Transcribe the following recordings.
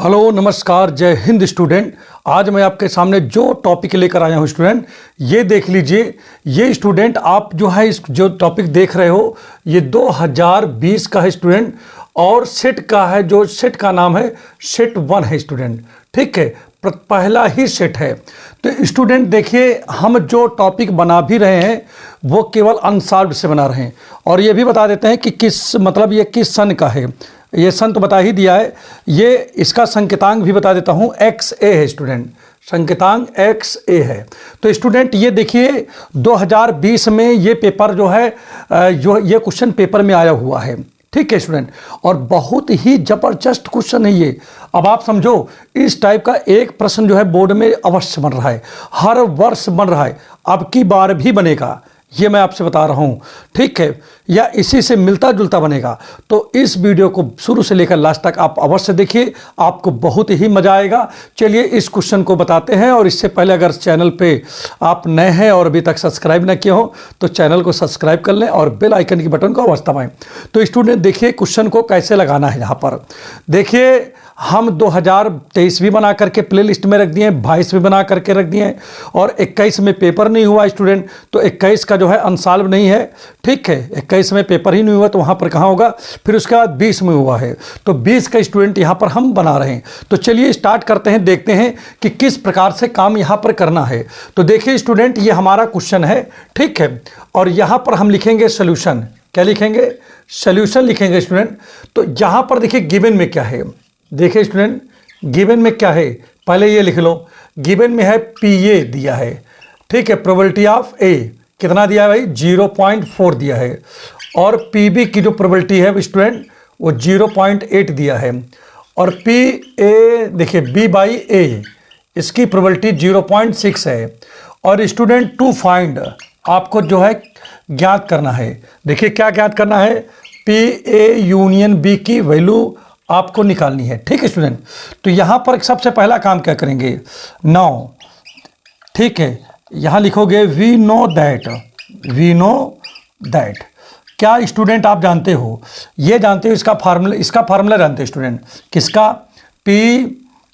Hello नमस्कार जय Hind student. आज मैं आपके सामने जो टॉपिक लेकर आया हूँ स्टूडेंट, ये देख लीजिए। ये स्टूडेंट आप जो है इस जो टॉपिक देख रहे हो ये 2020 का है स्टूडेंट, और सेट का है। जो सेट का नाम है सेट 1 है स्टूडेंट, ठीक है, पहला ही सेट है। तो स्टूडेंट देखिए, हम जो टॉपिक बना भी रहे हैं वो केवल अनसॉल्व्ड से बना रहे हैं, और ये भी बता देते हैं कि किस मतलब ये किस सन का है। ये सन तो बता ही दिया है, ये इसका संकेतांक भी बता देता हूँ, XA है स्टूडेंट, संकेतांक XA है। तो स्टूडेंट ये देखिए 2020 में ये पेपर जो है जो ये क्वेश्चन पेपर में आया हुआ है, ठीक है स्टूडेंट, और बहुत ही ज़बरदस्त क्वेश्चन है ये। अब आप समझो, इस टाइप का एक प्रश्न जो है बोर्ड में अवश्य बन रहा है, हर वर्ष बन रहा है, अब की बार भी बनेगा, ये मैं आपसे बता रहा हूँ, ठीक है, या इसी से मिलता जुलता बनेगा। तो इस वीडियो को शुरू से लेकर लास्ट तक आप अवश्य देखिए, आपको बहुत ही मज़ा आएगा। चलिए इस क्वेश्चन को बताते हैं, और इससे पहले अगर चैनल पे आप नए हैं और अभी तक सब्सक्राइब न किए हो तो चैनल को सब्सक्राइब कर लें और बेल आइकन की बटन को अवश्य दबाएं। तो स्टूडेंट देखिए क्वेश्चन को कैसे लगाना है। यहाँ पर देखिए हम 2023 भी बना करके प्ले लिस्ट में रख दिए, 22 भी बना करके रख दिए, और 21 में पेपर नहीं हुआ स्टूडेंट, तो 21 का जो है अनसॉल्व नहीं है, ठीक है, 21 में पेपर ही नहीं हुआ तो वहाँ पर कहाँ होगा। फिर उसके बाद 20 में हुआ है, तो 20 का स्टूडेंट यहाँ पर हम बना रहे हैं। तो चलिए स्टार्ट करते हैं, देखते हैं कि किस प्रकार से काम यहाँ पर करना है। तो देखिए स्टूडेंट, ये हमारा क्वेश्चन है, ठीक है, और यहाँ पर हम लिखेंगे सोल्यूशन। क्या लिखेंगे? सोल्यूशन लिखेंगे स्टूडेंट। तो यहाँ पर देखिए गिवन में क्या है, देखिए स्टूडेंट गिवन में क्या है, पहले ये लिख लो। गिवन में है PA दिया है, ठीक है, प्रोबेबिलिटी ऑफ A कितना दिया है भाई? 0.4 दिया है, और PB की जो प्रोबेबिलिटी है स्टूडेंट वो 0.8 दिया है, और PA देखिए B/A इसकी प्रोबेबिलिटी 0.6 है। और स्टूडेंट टू फाइंड आपको जो है ज्ञात करना है। देखिए क्या ज्ञात करना है? PA यूनियन B की वैल्यू आपको निकालनी है, ठीक है स्टूडेंट। तो यहाँ पर सबसे पहला काम क्या करेंगे? नाउ, ठीक है, यहाँ लिखोगे वी नो दैट। क्या स्टूडेंट आप जानते हो? ये जानते हो, इसका फार्मूला जानते हो स्टूडेंट, किसका? P,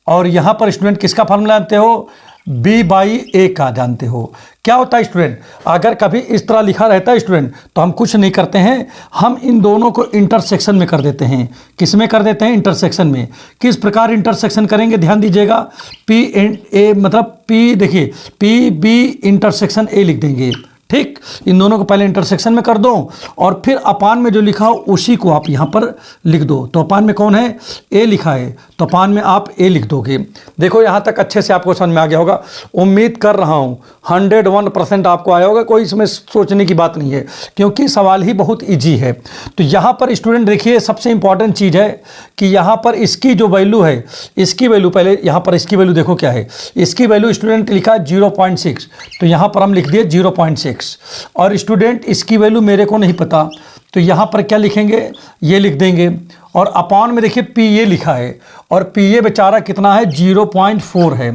और यहाँ पर स्टूडेंट किसका फार्मूला जानते हो? B/A का जानते हो। क्या होता है स्टूडेंट, अगर कभी इस तरह लिखा रहता है स्टूडेंट तो हम कुछ नहीं करते हैं, हम इन दोनों को इंटरसेक्शन में कर देते हैं। किस में कर देते हैं? इंटरसेक्शन में। किस प्रकार इंटरसेक्शन करेंगे ध्यान दीजिएगा। P/A मतलब P, देखिए PB इंटरसेक्शन A लिख देंगे, ठीक, इन दोनों को पहले इंटरसेक्शन में कर दो, और फिर अपान में जो लिखा हो उसी को आप यहाँ पर लिख दो। तो अपान में कौन है? A लिखा है, तो अपान में आप A लिख दोगे। देखो यहाँ तक अच्छे से आपको समझ में आ गया होगा, उम्मीद कर रहा हूँ 101% आपको आया होगा, कोई इसमें सोचने की बात नहीं है, क्योंकि सवाल ही बहुत ईजी है। तो यहाँ पर स्टूडेंट देखिए सबसे इंपॉर्टेंट चीज़ है कि यहाँ पर इसकी जो वैल्यू है, इसकी वैल्यू पहले यहाँ पर इसकी वैल्यू देखो क्या है। इसकी वैल्यू स्टूडेंट लिखा है 0.6, तो यहाँ पर हम लिख दिए 0.6। और स्टूडेंट इसकी वैल्यू मेरे को नहीं पता, तो यहाँ पर क्या लिखेंगे? ये लिख देंगे, और अपॉन में देखिए PA लिखा है, और PA बेचारा कितना है? 0.4 है,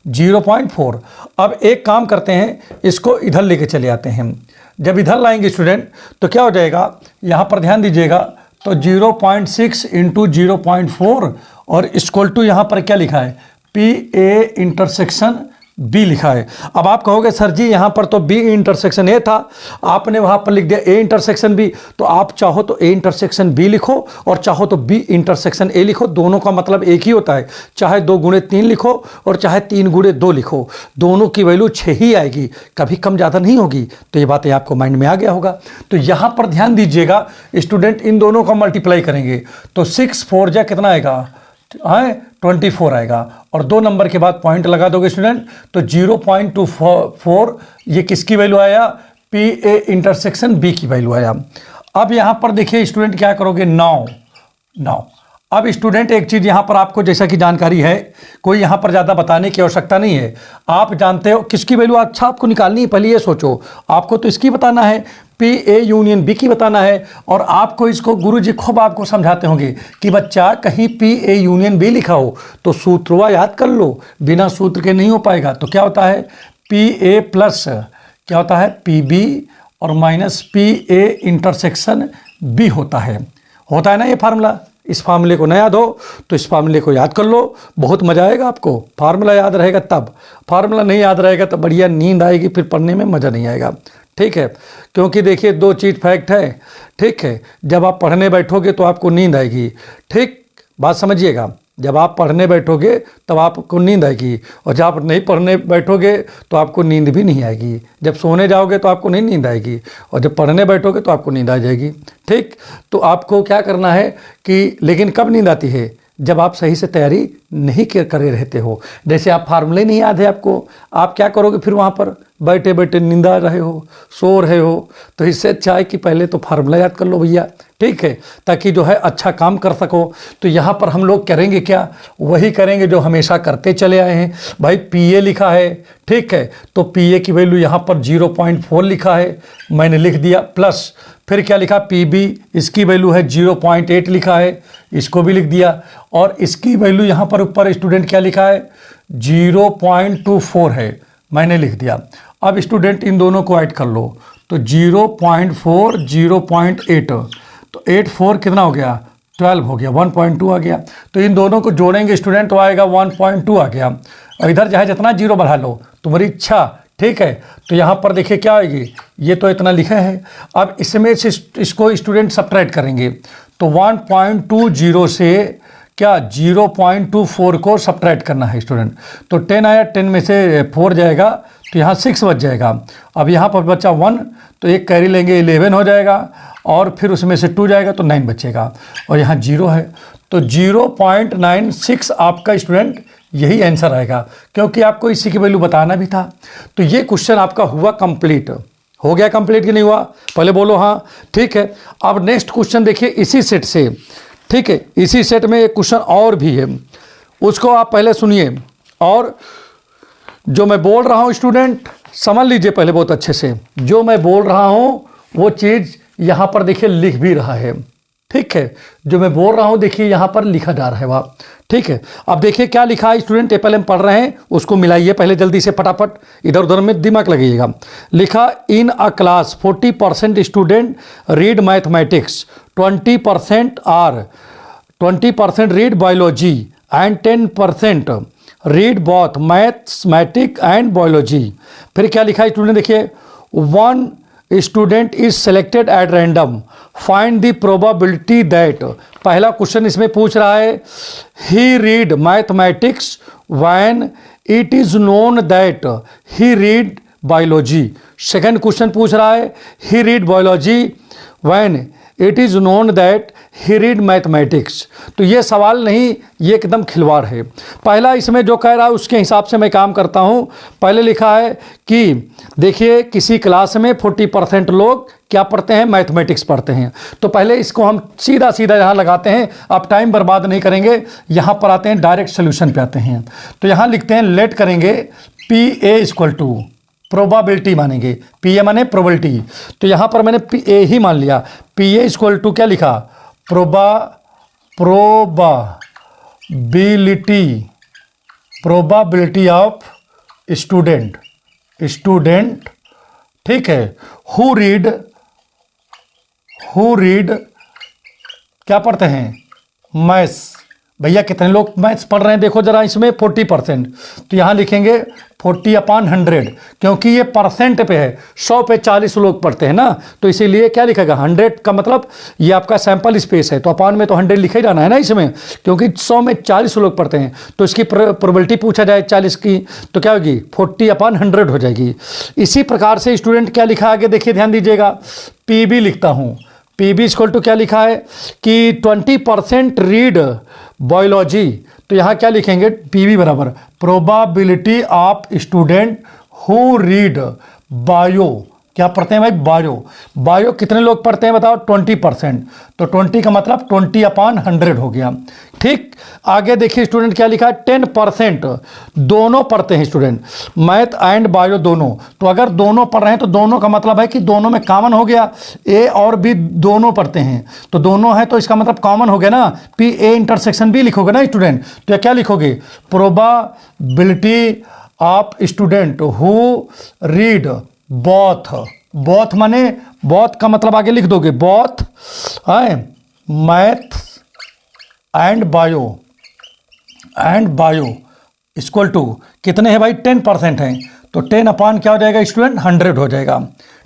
0.4। अब एक काम करते हैं, इसको इधर लेके चले आते हैं। जब इधर लाएंगे स्टूडेंट तो क्या हो जाएगा? यहाँ पर ध्यान दीजिएगा, तो 0.6 इंटू 0.4, और इक्वल टू यहाँ पर क्या लिखा है? PA इंटरसेक्शन B लिखा है। अब आप कहोगे सर जी यहाँ पर तो B इंटरसेक्शन A था, आपने वहाँ पर लिख दिया A इंटरसेक्शन B। तो आप चाहो तो A इंटरसेक्शन B लिखो, और चाहो तो B इंटरसेक्शन A लिखो, दोनों का मतलब एक ही होता है। चाहे 2 गुणे 3 लिखो और चाहे 3 गुणे 2 लिखो, दोनों की वैल्यू 6 ही आएगी, कभी कम ज़्यादा नहीं होगी। तो ये बातें आपको माइंड में आ गया होगा। तो यहाँ पर ध्यान दीजिएगा स्टूडेंट, इन दोनों का मल्टीप्लाई करेंगे तो 6 4 जा कितना आएगा? 24 आएगा, और 2 नंबर के बाद पॉइंट लगा दोगे स्टूडेंट, तो 0.24 ये किसकी वैल्यू आया? PA इंटरसेक्शन B की वैल्यू आया। अब यहाँ पर देखिए स्टूडेंट क्या करोगे? नाउ अब स्टूडेंट एक चीज़ यहाँ पर आपको जैसा कि जानकारी है, कोई यहाँ पर ज़्यादा बताने की आवश्यकता नहीं है, आप जानते हो किसकी वैल्यू अच्छा आपको निकालनी है। पहले ये सोचो, आपको तो इसकी बताना है, PA यूनियन B की बताना है, और आपको इसको गुरुजी खूब आपको समझाते होंगे कि बच्चा कहीं PA यूनियन B लिखा हो तो सूत्रवा याद कर लो, बिना सूत्र के नहीं हो पाएगा। तो क्या होता है? PA प्लस क्या होता है? PB और माइनस PA इंटरसेक्शन B होता है ना ये फार्मूला। इस फार्मूले को न याद हो तो इस फार्मूले को याद कर लो, बहुत मज़ा आएगा आपको। फार्मूला याद रहेगा तब, फार्मूला नहीं याद रहेगा तो बढ़िया नींद आएगी, फिर पढ़ने में मज़ा नहीं आएगा। ठीक है, क्योंकि देखिए 2 चीज़ फैक्ट है। ठीक है, जब आप पढ़ने बैठोगे तो आपको नींद आएगी। ठीक, बात समझिएगा, जब आप पढ़ने बैठोगे तब आपको नींद आएगी, और जब आप नहीं पढ़ने बैठोगे तो आपको नींद भी नहीं आएगी। जब सोने जाओगे तो आपको नहीं नींद आएगी, और जब पढ़ने बैठोगे तो आपको नींद आ जाएगी। ठीक, तो आपको क्या करना है कि, लेकिन कब नींद आती है? जब आप सही से तैयारी नहीं करे रहते हो। जैसे आप फार्मूले नहीं याद है आपको, आप क्या करोगे फिर वहाँ पर बैठे बैठे नींद आ रहे हो, सो रहे हो। तो इससे अच्छा है कि पहले तो फार्मूला याद कर लो भैया। ठीक है, ताकि जो है अच्छा काम कर सको। तो यहाँ पर हम लोग करेंगे क्या? वही करेंगे जो हमेशा करते चले आए हैं। भाई पीए लिखा है, ठीक है, तो पीए की वैल्यू यहाँ पर 0.4 लिखा है, मैंने लिख दिया। प्लस फिर क्या लिखा? पीबी, इसकी वैल्यू है 0.8 लिखा है, इसको भी लिख दिया। और इसकी वैल्यू यहाँ पर ऊपर स्टूडेंट क्या लिखा है? 0.24 है, मैंने लिख दिया। अब स्टूडेंट इन दोनों को ऐड कर लो, तो 0.4 0.8, तो 8 4 कितना हो गया? 12 हो गया, 1.2 आ गया। तो इन दोनों को जोड़ेंगे स्टूडेंट तो आएगा 1.2 आ गया। और इधर चाहे जितना जीरो बढ़ा लो, तुम्हारी इच्छा। ठीक है, तो यहाँ पर देखिए क्या आएगी, ये तो इतना लिखा है। अब इसमें से इसको स्टूडेंट सब्ट्रैक्ट करेंगे, तो 1.20 से क्या 0.24 को सब्ट्रैक्ट करना है स्टूडेंट। तो 10 आया, 10 में से 4 जाएगा तो यहाँ 6 बच जाएगा। अब यहाँ पर बचा 1, तो एक कैरी लेंगे 11 हो जाएगा, और फिर उसमें से 2 जाएगा तो 9 बचेगा, और यहाँ 0 है। तो 0.96 आपका स्टूडेंट यही आंसर आएगा, क्योंकि आपको इसी की वैल्यू बताना भी था। तो ये क्वेश्चन आपका हुआ कंप्लीट। हो गया कंप्लीट कि नहीं हुआ? पहले बोलो हाँ। ठीक है, अब नेक्स्ट क्वेश्चन देखिए इसी सेट से। ठीक है, इसी सेट में एक क्वेश्चन और भी है, उसको आप पहले सुनिए, और जो मैं बोल रहा हूँ स्टूडेंट समझ लीजिए पहले बहुत अच्छे से। जो मैं बोल रहा हूँ वो चीज़ यहाँ पर देखिए लिख भी रहा है। ठीक है, जो मैं बोल रहा हूँ देखिए यहाँ पर लिखा जा रहा है वहाँ। ठीक है, अब देखिए क्या लिखा है स्टूडेंट, ये पहले हम पढ़ रहे हैं, उसको मिलाइए पहले जल्दी से फटाफट, इधर उधर में दिमाग लगाइएगा। लिखा, in a class 40% student read mathematics, 20% read biology and 10% read both mathematics and biology. फिर क्या लिखा है स्टूडेंट देखिए, 1 student is selected at random, find the probability that. पहला क्वेश्चन इसमें पूछ रहा है, he read mathematics when it is known that he read biology. Second question पूछ रहा है, he read biology when it is known that he read mathematics. तो ये सवाल नहीं, ये एकदम खिलवाड़ है। पहला इसमें जो कह रहा है उसके हिसाब से मैं काम करता हूँ। पहले लिखा है कि देखिए किसी क्लास में 40% लोग क्या पढ़ते हैं? मैथमेटिक्स पढ़ते हैं। तो पहले इसको हम सीधा सीधा यहाँ लगाते हैं, अब टाइम बर्बाद नहीं करेंगे, यहाँ पर आते हैं डायरेक्ट सोल्यूशन पे आते हैं। तो यहाँ लिखते हैं, लेट करेंगे P A equal to probability मानेंगे, पी ए माने प्रोबेबिलिटी। तो यहाँ पर मैंने पी ए ही मान लिया। पी ए इक्वल टू क्या लिखा? Probability of student. ठीक है, हु रीड क्या पढ़ते हैं? मैथ्स। भैया कितने लोग मैथ्स पढ़ रहे हैं देखो जरा इसमें, 40%। तो यहाँ लिखेंगे 40/100, क्योंकि ये परसेंट पे है, 100 पे 40 लोग पढ़ते हैं ना, तो इसीलिए क्या लिखेगा? 100 का मतलब ये आपका सैंपल स्पेस है, तो अपान में तो 100 लिखा ही जाना है ना इसमें, क्योंकि 100 में 40 लोग पढ़ते हैं। तो इसकी प्रोबेबिलिटी पूछा जाए 40 की, तो क्या होगी? 40/100 हो जाएगी। इसी प्रकार से स्टूडेंट क्या लिखा आगे देखिए, ध्यान दीजिएगा। पी बी लिखता हूँ, पी बी इक्वल टू क्या लिखा है कि 20% रीड बायोलॉजी। तो यहाँ क्या लिखेंगे? पी बी बराबर probability of student who read bio. क्या पढ़ते हैं भाई? बायो कितने लोग पढ़ते हैं बताओ? 20%। तो 20 का मतलब 20/100 हो गया। ठीक, आगे देखिए स्टूडेंट क्या लिखा है? 10% दोनों पढ़ते हैं स्टूडेंट, मैथ एंड बायो दोनों। तो अगर दोनों पढ़ रहे हैं तो दोनों का मतलब है कि दोनों में कॉमन हो गया, ए और बी दोनों पढ़ते हैं, तो दोनों है तो इसका मतलब कॉमन हो गया ना। पी ए इंटरसेक्शन बी लिखोगे ना स्टूडेंट, तो क्या लिखोगे? Probability of student who read both माने बोथ का मतलब आगे लिख दोगे, बोथ है math and bio equal to कितने हैं भाई 10% हैं, तो 10 अपान क्या हो जाएगा स्टूडेंट 100 हो जाएगा।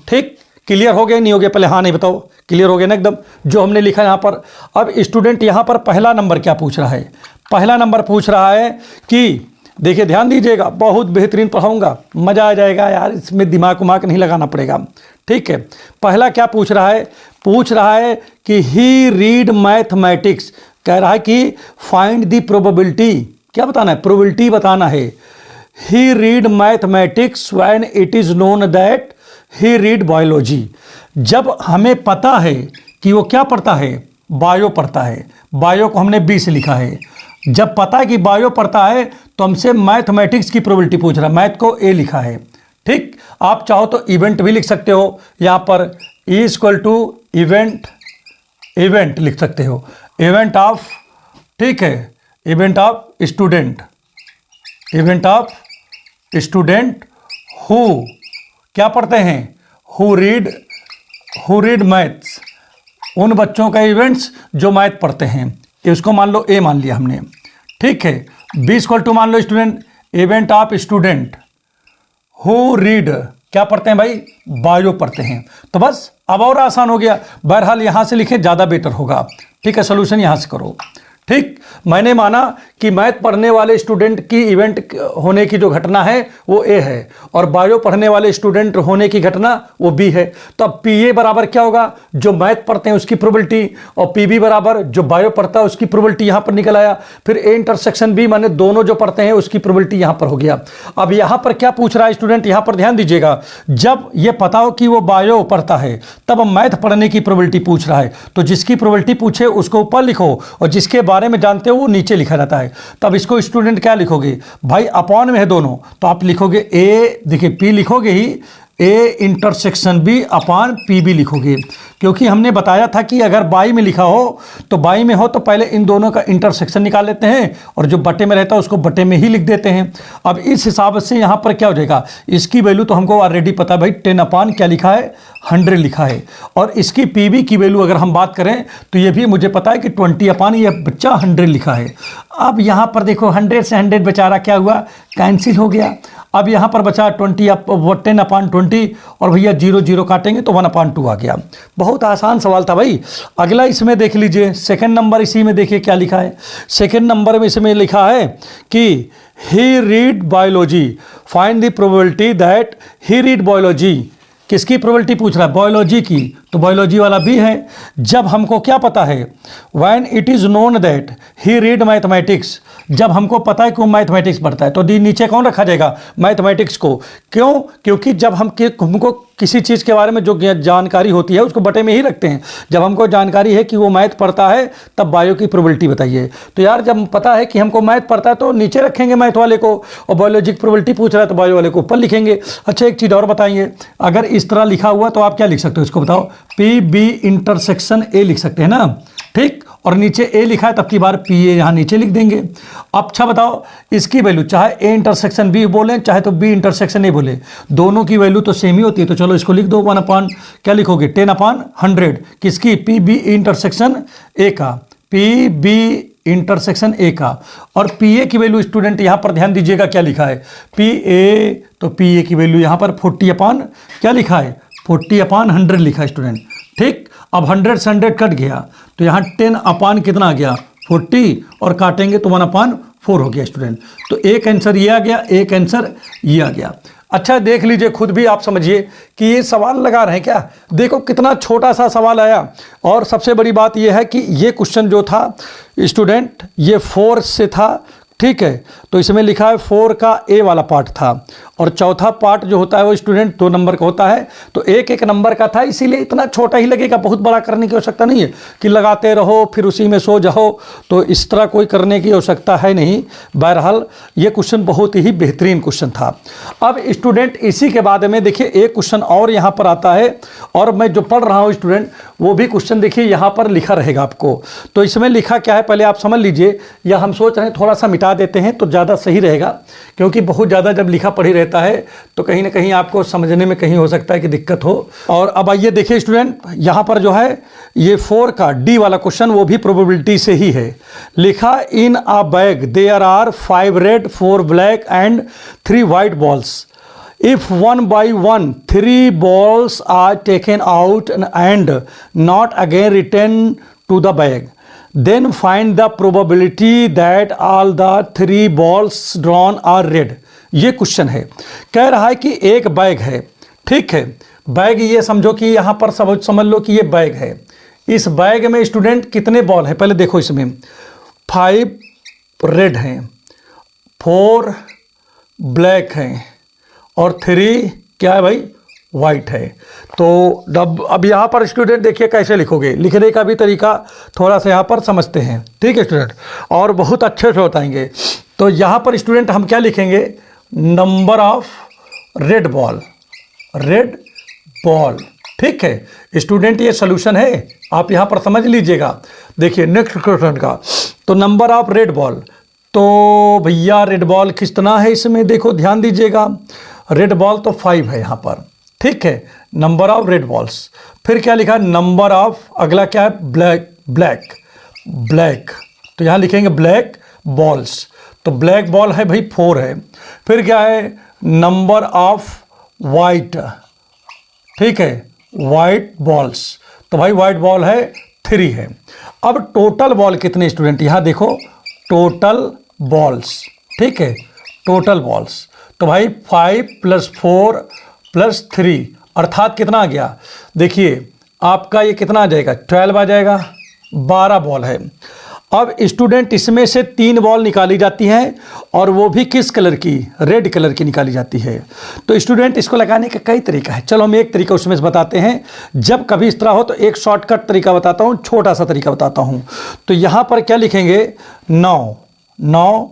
ठीक, क्लियर हो गया नहीं हो गया? पहले हाँ नहीं बताओ, क्लियर हो गया ना एकदम जो हमने लिखा यहाँ पर। अब स्टूडेंट यहाँ पर पहला नंबर क्या पूछ रहा है? पहला नंबर पूछ रहा है कि देखिए ध्यान दीजिएगा, बहुत बेहतरीन पढ़ाऊंगा, मज़ा आ जाएगा यार, इसमें दिमाग उमाग नहीं लगाना पड़ेगा। ठीक है, पहला क्या पूछ रहा है? पूछ रहा है कि ही रीड मैथमेटिक्स, कह रहा है कि फाइंड द प्रोबेबिलिटी, क्या बताना है? प्रोबेबिलिटी बताना है। He read mathematics when it is known that he read biology, जब हमें पता है कि वो क्या पढ़ता है? बायो पढ़ता है। बायो को हमने बी से लिखा है। जब पता है कि बायो पढ़ता है तो हमसे मैथमेटिक्स की प्रोबेबिलिटी पूछ रहा है, मैथ को ए लिखा है। ठीक, आप चाहो तो इवेंट भी लिख सकते हो, यहाँ पर ई इक्वल टू इवेंट लिख सकते हो, इवेंट ऑफ, ठीक है, इवेंट ऑफ स्टूडेंट हु क्या पढ़ते हैं? हु रीड मैथ्स, उन बच्चों का इवेंट्स जो मैथ पढ़ते हैं, इसको मान लो ए मान लिया हमने। ठीक है, बी इक्वल टू मान लो student event of student who read क्या पढ़ते हैं भाई? बायो पढ़ते हैं। तो बस अब और आसान हो गया। बहरहाल यहाँ से लिखें ज़्यादा बेटर होगा। ठीक है, सोल्यूशन यहाँ से करो। ठीक, मैंने माना कि मैथ पढ़ने वाले स्टूडेंट की इवेंट होने की जो घटना है वो ए है और बायो पढ़ने वाले स्टूडेंट होने की घटना वो बी है। तो अब पी ए बराबर क्या होगा? जो मैथ पढ़ते हैं उसकी प्रोबेबिलिटी, और पी बी बराबर जो बायो पढ़ता है उसकी प्रोबेबिलिटी यहाँ पर निकल आया। फिर ए इंटरसेक्शन बी माने दोनों जो पढ़ते हैं उसकी प्रोबेबिलिटी यहाँ पर हो गया। अब यहाँ पर क्या पूछ रहा है स्टूडेंट? यहाँ पर ध्यान दीजिएगा, जब ये पता हो कि वो बायो पढ़ता है तब मैथ पढ़ने की प्रोबेबिलिटी पूछ रहा है। तो जिसकी प्रोबेबिलिटी पूछे उसको ऊपर लिखो और जिसके बारे में जानते हो वो नीचे लिखा जाता है। तब इसको स्टूडेंट क्या लिखोगे भाई? अपॉन में है दोनों, तो आप लिखोगे ए, देखिए पी लिखोगे ही, A intersection B upon P B लिखोगे, क्योंकि हमने बताया था कि अगर बाई में लिखा हो तो बाई में हो तो पहले इन दोनों का इंटरसेक्शन निकाल लेते हैं और जो बटे में रहता है उसको बटे में ही लिख देते हैं। अब इस हिसाब से यहाँ पर क्या हो जाएगा? इसकी वैल्यू तो हमको ऑलरेडी पता है भाई, 10 अपान क्या लिखा है? 100 लिखा है। और इसकी पी बी की वैल्यू अगर हम बात करें तो ये भी मुझे पता है कि 20 अपान ये बच्चा 100 लिखा है। अब यहाँ पर देखो 100 से 100 बेचारा क्या हुआ? कैंसिल हो गया। अब यहाँ पर बचा 10 अपान 20 और भैया 0 0 काटेंगे तो 1 अपान 2 आ गया। बहुत आसान सवाल था भाई। अगला इसमें देख लीजिए, सेकंड नंबर इसी में देखिए क्या लिखा है। सेकंड नंबर में इसमें लिखा है कि he read biology, find the probability that he read biology. किसकी प्रोबेबिलिटी पूछ रहा है? बायोलॉजी की, तो बायोलॉजी वाला भी है। जब हमको क्या पता है? When it is known that he read mathematics, जब हमको पता है कि वो मैथमेटिक्स पढ़ता है तो दी नीचे कौन रखा जाएगा? मैथमेटिक्स को। क्यों? क्योंकि जब हमको किसी चीज़ के बारे में जो जानकारी होती है उसको बटे में ही रखते हैं। जब हमको जानकारी है कि वो मैथ पढ़ता है तब बायो की प्रोबेबिलिटी बताइए। तो यार जब पता है कि हमको मैथ पढ़ता है तो नीचे रखेंगे मैथ वाले को, और बायोलॉजी की प्रोबेबिलिटी पूछ रहा है तो बायो वाले को ऊपर लिखेंगे। अच्छा एक चीज़ और बताइए, अगर इस तरह लिखा हुआ तो आप क्या लिख सकते हो? इसको बताओ, पी बी इंटरसेक्शन ए लिख सकते हैं ना? ठीक, और नीचे ए लिखा है तब की बार पी ए यहाँ नीचे लिख देंगे। अब अच्छा बताओ, इसकी वैल्यू चाहे ए इंटरसेक्शन बी बोले चाहे तो बी इंटरसेक्शन ए बोले, दोनों की वैल्यू तो सेम ही होती है। तो चलो इसको लिख दो 1 अपान क्या लिखोगे? 10 अपान 100 किसकी? पी बी इंटरसेक्शन ए का, पी बी इंटरसेक्शन ए का। और पी ए की वैल्यू स्टूडेंट यहाँ पर ध्यान दीजिएगा क्या लिखा है? पी ए, तो पी ए की वैल्यू यहाँ पर 40 अपान क्या लिखा है? 40 अपान 100 लिखा है स्टूडेंट। ठीक, अब 100 से 100 कट गया तो यहाँ 10 अपान कितना आ गया? 40, और काटेंगे तो 1 अपान 4 हो गया स्टूडेंट। तो एक आंसर ये आ गया, एक आंसर ये आ गया। अच्छा देख लीजिए, खुद भी आप समझिए कि ये सवाल लगा रहे हैं क्या। देखो कितना छोटा सा सवाल आया, और सबसे बड़ी बात ये है कि ये क्वेश्चन जो था स्टूडेंट ये 4 से था। ठीक है, तो इसमें लिखा है 4 का ए वाला पार्ट था, और चौथा पार्ट जो होता है वो स्टूडेंट 2 नंबर का होता है। तो एक एक नंबर का था, इसीलिए इतना छोटा ही लगेगा, बहुत बड़ा करने की आवश्यकता नहीं है कि लगाते रहो फिर उसी में सो जाओ। तो इस तरह कोई करने की आवश्यकता है नहीं। बहरहाल ये क्वेश्चन बहुत ही बेहतरीन क्वेश्चन था। अब स्टूडेंट इसी के बाद में देखिए एक क्वेश्चन और यहाँ पर आता है, और मैं जो पढ़ रहा हूँ स्टूडेंट वो भी क्वेश्चन देखिए यहाँ पर लिखा रहेगा आपको। तो इसमें लिखा क्या है पहले आप समझ लीजिए, या हम सोच रहे हैं थोड़ा सा मिटा देते हैं तो ज़्यादा सही रहेगा, क्योंकि बहुत ज़्यादा जब लिखा पढ़ी रहता है तो कहीं ना कहीं आपको समझने में कहीं हो सकता है कि दिक्कत हो। और अब आइए देखिए स्टूडेंट, यहाँ पर जो है ये 4 का डी वाला क्वेश्चन वो भी प्रोबेबिलिटी से ही है। लिखा in a bag there are 5 red 4 black and 3 white balls. If one by one 3 balls are taken out and not again returned to the bag, then find the probability that all the 3 balls drawn are red। ये question है, कह रहा है कि एक bag है, ठीक है, बैग ये समझो कि यहाँ पर समझ लो कि ये बैग है। इस बैग में स्टूडेंट कितने बॉल हैं, पहले देखो, इसमें 5 रेड हैं, 4 ब्लैक हैं और 3 क्या है भाई, वाइट है। तो अब यहाँ पर स्टूडेंट देखिए कैसे लिखोगे, लिखने का भी तरीका थोड़ा सा यहाँ पर समझते हैं, ठीक है स्टूडेंट, और बहुत अच्छे से बताएंगे। तो यहाँ पर स्टूडेंट हम क्या लिखेंगे, number of red ball, red ball, ठीक है स्टूडेंट, ये सोल्यूशन है, आप यहाँ पर समझ लीजिएगा। देखिए नेक्स्ट क्वेश्चन का, तो नंबर ऑफ रेड बॉल, तो भैया रेड बॉल कितना है इसमें, देखो ध्यान दीजिएगा, रेड बॉल तो 5 है यहाँ पर, ठीक है, नंबर ऑफ रेड बॉल्स। फिर क्या लिखा, नंबर ऑफ, अगला क्या है, ब्लैक ब्लैक ब्लैक, तो यहाँ लिखेंगे ब्लैक बॉल्स, तो ब्लैक बॉल है भाई 4 है। फिर क्या है, नंबर ऑफ वाइट, ठीक है, वाइट बॉल्स, तो भाई वाइट बॉल है 3 है। अब टोटल बॉल कितने स्टूडेंट, यहाँ देखो टोटल बॉल्स, ठीक है, टोटल बॉल्स, तो भाई 5 + 4 + 3 अर्थात कितना आ गया, देखिए आपका ये कितना आ जाएगा, 12 आ जाएगा, 12 बॉल है। अब स्टूडेंट इसमें से 3 बॉल निकाली जाती हैं और वो भी किस कलर की, रेड कलर की निकाली जाती है। तो स्टूडेंट इसको लगाने का कई तरीका है, चलो हम एक तरीका उसमें से बताते हैं। जब कभी इस तरह हो तो एक शॉर्टकट तरीका बताता हूँ, छोटा सा तरीका बताता हूँ। तो यहाँ पर क्या लिखेंगे, 9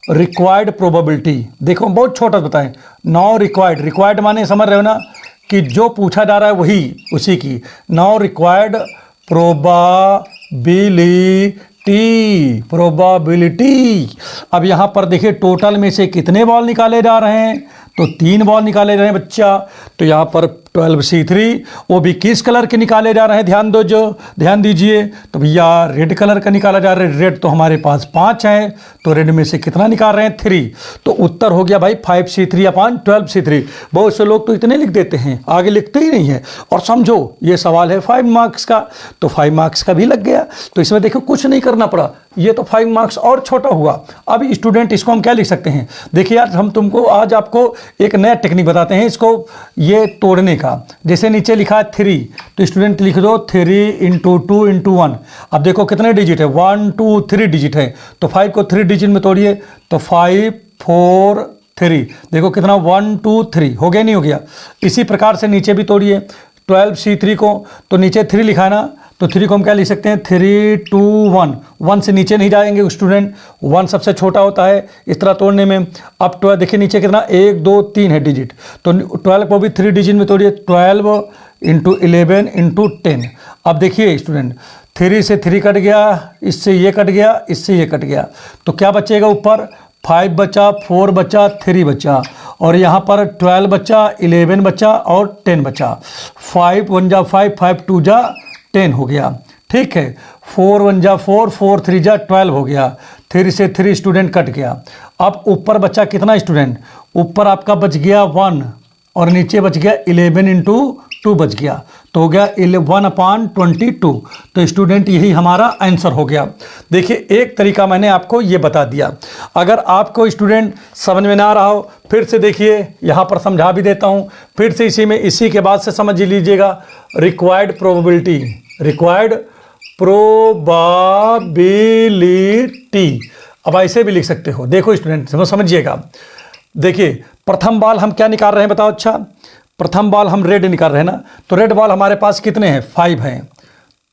रिक्वायर्ड प्रोबेबिलिटी, देखो बहुत छोटा बताएं, 9 रिक्वायर्ड, रिक्वायर्ड माने समझ रहे हो ना कि जो पूछा जा रहा है वही उसी की, 9 रिक्वायर्ड प्रोबेबिलिटी। अब यहाँ पर देखिए टोटल में से कितने बॉल निकाले जा रहे हैं, तो 3 बॉल निकाले जा रहे हैं बच्चा, तो यहाँ पर 12C3 वो भी किस कलर के निकाले जा रहे हैं, ध्यान दीजिए, तो भैया रेड कलर का निकाला जा रहा है, रेड तो हमारे पास 5 है, तो रेड में से कितना निकाल रहे हैं, 3, तो उत्तर हो गया भाई 5C3/12C3। बहुत से लोग तो इतने लिख देते हैं, आगे लिखते ही नहीं है। और समझो ये सवाल है 5 मार्क्स का, तो 5 मार्क्स का भी लग गया। तो इसमें देखो कुछ नहीं करना पड़ा, ये तो 5 मार्क्स और छोटा हुआ। अब स्टूडेंट इसको हम क्या लिख सकते हैं, देखिए यार हम तुमको आज आपको एक नया टेक्निक बताते हैं इसको ये तोड़ने का। जैसे नीचे लिखा है 3, तो स्टूडेंट लिख दो 3 × 2 × 1। अब देखो कितने डिजिट है, 1 2 3 डिजिट है, तो 5 को 3 डिजिट में तोड़िए, तो 5 4 3, देखो कितना 1 2 3 हो गया, नहीं हो गया। इसी प्रकार से नीचे भी तोड़िए 12C3 को, तो नीचे 3 लिखा है ना, तो 3 को हम क्या लिख सकते हैं, 3 2 1, 1 से नीचे नहीं जाएंगे स्टूडेंट, 1 सबसे छोटा होता है इस तरह तोड़ने में। अब 12 देखिए नीचे कितना 1 2 3 है डिजिट, तो 12 को भी 3 डिजिट में तोड़िए, 12 × 11 × 10। अब देखिए स्टूडेंट 3 से 3 कट गया, इससे ये कट गया, इससे ये कट गया, तो क्या बचेगा ऊपर, 5 बचा, 4 बचा, 3 बचा, और यहाँ पर 12 बचा, 11 बचा और 10 बचा। 5 1 जा 5, 5 2 जा 10 हो गया, ठीक है, 4 1 जा 4, 4 3 जा 12 हो गया, 3 से 3 स्टूडेंट कट गया। अब ऊपर बचा कितना स्टूडेंट, ऊपर आपका बच गया 1 और नीचे बच गया 11 × 2 बच गया, तो हो गया 1/22। तो स्टूडेंट यही हमारा आंसर हो गया। देखिए एक तरीका मैंने आपको ये बता दिया, अगर आपको स्टूडेंट समझ में ना रहा हो फिर से देखिए यहाँ पर समझा भी देता हूँ, फिर से इसी के बाद से समझ लीजिएगा। रिक्वायर्ड प्रोबेबिलिटी, रिक्वायर्ड प्रोबेबिलिटी, अब ऐसे भी लिख सकते हो। देखो स्टूडेंट समझिएगा, देखिए प्रथम बॉल हम क्या निकाल रहे हैं बताओ, अच्छा प्रथम बॉल हम रेड निकाल रहे हैं ना, तो रेड बॉल हमारे पास कितने हैं, 5 हैं,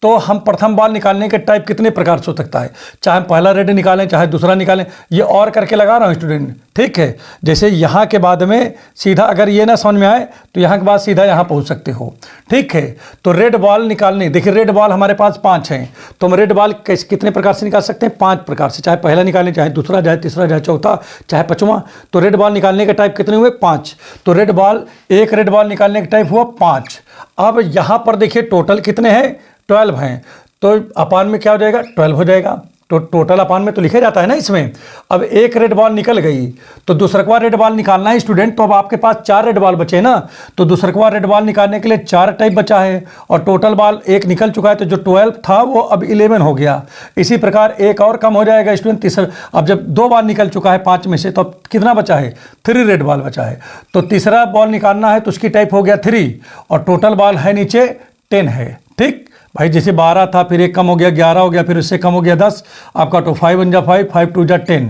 तो हम प्रथम बॉल निकालने के टाइप कितने प्रकार से हो सकता है, चाहे हम पहला रेड निकालें चाहे दूसरा निकालें, ये और करके लगा रहा हूँ स्टूडेंट, ठीक है। जैसे यहाँ के बाद में सीधा अगर ये ना समझ में आए तो यहाँ के बाद सीधा यहाँ पहुँच सकते हो, ठीक है। तो रेड बॉल निकालने, देखिए रेड बॉल हमारे पास 5 हैं, तो हम रेड बॉल कितने प्रकार से निकाल सकते हैं, 5 प्रकार से, चाहे पहला निकालें चाहे दूसरा चाहे तीसरा चाहे चौथा चाहे पाँचवां। तो रेड बॉल निकालने के टाइप कितने हुए, 5। तो रेड बॉल, एक रेड बॉल निकालने का टाइप हुआ 5। अब यहाँ पर देखिए टोटल कितने हैं, 12 हैं, तो अपान में क्या हो जाएगा, 12 हो जाएगा। तो टोटल अपान में तो लिखा जाता है ना इसमें। अब एक रेड बॉल निकल गई तो दूसरकवा रेड बॉल निकालना है स्टूडेंट, तो अब आपके पास 4 रेड बॉल बचे ना, तो दूसरकवा रेड बॉल निकालने के लिए 4 टाइप बचा है और टोटल बॉल एक निकल चुका है, तो जो 12 था वो अब 11 हो गया। इसी प्रकार एक और कम हो जाएगा स्टूडेंट, तीसरा, अब जब 2 बॉल निकल चुका है 5 में से, तो अब कितना बचा है, 3 रेड बॉल बचा है। तो तीसरा बॉल निकालना है तो उसकी टाइप हो गया 3 और टोटल बॉल है नीचे 10 है, ठीक भाई। जैसे 12 था, फिर एक कम हो गया 11 हो गया, फिर उससे कम हो गया 10, आपका तो 5 1 जा 5, 5 2 जा 10।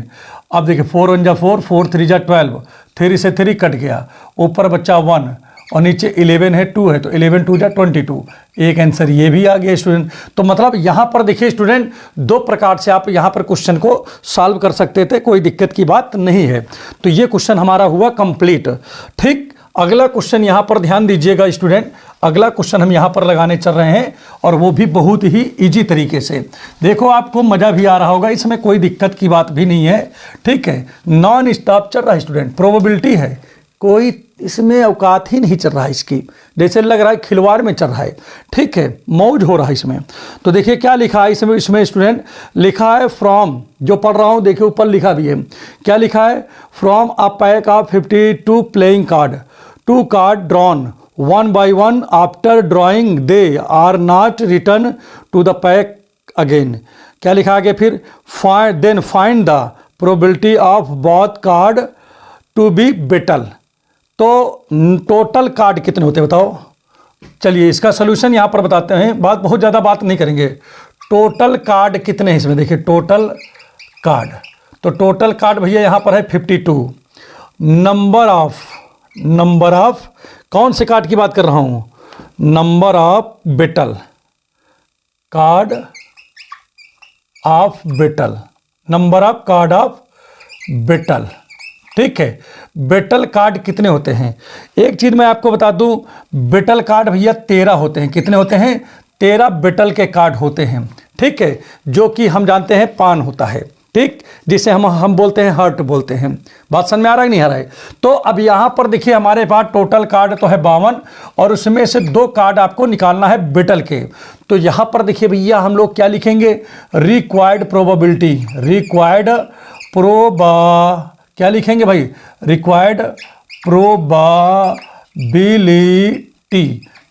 अब देखिए 4 1 जा 4, 4 3 जा 12, 3 से 3 कट गया, ऊपर बच्चा 1 और नीचे 11 है, 2 है, तो 11 2 जा 22। एक आंसर ये भी आ गया स्टूडेंट। तो मतलब यहाँ पर देखिए स्टूडेंट 2 प्रकार से आप यहाँ पर क्वेश्चन को सॉल्व कर सकते थे, कोई दिक्कत की बात नहीं है। तो ये क्वेश्चन हमारा हुआ कंप्लीट, ठीक। अगला क्वेश्चन यहाँ पर ध्यान दीजिएगा स्टूडेंट, अगला क्वेश्चन हम यहाँ पर लगाने चल रहे हैं और वो भी बहुत ही इजी तरीके से। देखो आपको मज़ा भी आ रहा होगा, इसमें कोई दिक्कत की बात भी नहीं है, ठीक है। नॉन स्टॉप चल रहा है स्टूडेंट, प्रोबेबिलिटी है, कोई इसमें औकात ही नहीं चल रहा है इसकी, जैसे लग रहा है खिलवाड़ में चल रहा है, ठीक है, मौज हो रहा है इसमें। तो देखिए क्या लिखा है इसमें स्टूडेंट, लिखा है फ्रॉम, जो पढ़ रहा हूँ देखिए ऊपर लिखा भी है, क्या लिखा है, from a pack of 52 playing card, 2 card drawn 1 by 1 after drawing they are not return to the pack again. क्या लिखा आगे फिर, find the probability of both card to be battle. तो टोटल कार्ड कितने होते हैं बताओ। चलिए इसका सोल्यूशन यहाँ पर बताते हैं, बहुत ज़्यादा बात नहीं करेंगे। टोटल कार्ड कितने हैं इसमें, देखिए टोटल कार्ड, तो टोटल कार्ड भैया यहाँ पर है 52। नंबर ऑफ कौन से कार्ड की बात कर रहा हूँ, number of battle, card of battle, number of card of battle, ठीक है। बेटल कार्ड कितने होते हैं, एक चीज़ मैं आपको बता दूं, बेटल कार्ड भैया 13 होते हैं। कितने होते हैं, 13 बेटल के कार्ड होते हैं, ठीक है, जो कि हम जानते हैं पान होता है, ठीक, जिसे हम बोलते हैं हर्ट बोलते हैं। बात समझ में आ रहा है नहीं आ रहा है। तो अब यहाँ पर देखिए हमारे पास टोटल कार्ड तो है 52 और उसमें से 2 कार्ड आपको निकालना है बेटल के। तो यहाँ पर देखिए भैया हम लोग क्या लिखेंगे, रिक्वायर्ड प्रोबेबिलिटी, क्या लिखेंगे भाई, रिक्वायर्ड प्रोबेबिलिटी,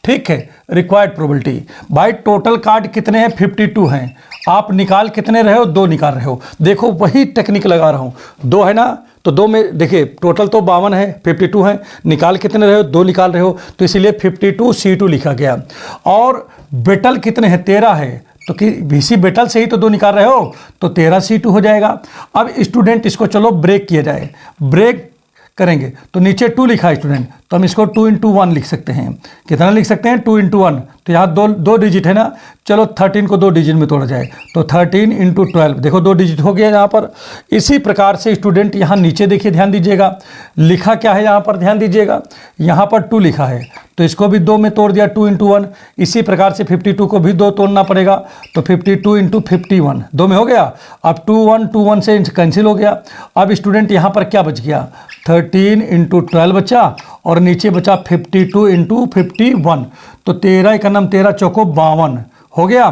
ठीक है, रिक्वायर्ड प्रोबेबिलिटी। भाई टोटल कार्ड कितने हैं, 52 हैं, आप निकाल कितने रहे हो, 2 निकाल रहे हो। देखो वही टेक्निक लगा रहा हूँ, 2 है ना, तो 2 में देखिए टोटल तो 52 है, 52 है, निकाल कितने रहे हो, 2 निकाल रहे हो, तो इसीलिए 52C2 लिखा गया। और बेटल कितने हैं, 13 है, तो कि बीसी बेटल से ही तो 2 निकाल रहे हो, तो 13C2 हो जाएगा। अब स्टूडेंट इसको चलो ब्रेक किया जाए, ब्रेक करेंगे तो नीचे 2 लिखा है स्टूडेंट, तो हम इसको 2 × 1 लिख सकते हैं। कितना लिख सकते हैं, 2 × 1, तो यहाँ दो डिजिट है ना, चलो 13 को 2 डिजिट में तोड़ा जाए, तो 13 × 12, देखो 2 डिजिट हो गया यहाँ पर। इसी प्रकार से स्टूडेंट यहाँ नीचे देखिए, ध्यान दीजिएगा, लिखा क्या है यहाँ पर, ध्यान दीजिएगा, यहाँ पर 2 लिखा है, तो इसको भी 2 में तोड़ दिया, 2 × 1। इसी प्रकार से 52 को भी 2 तोड़ना पड़ेगा, तो 52 × 51, 2 में हो गया। अब 2 1 से कैंसिल हो गया। अब स्टूडेंट यहाँ पर क्या बच गया, 13 × 12 बचा और नीचे बचा 52 × 51, तो 13 का नाम 13 चौको 52 हो गया।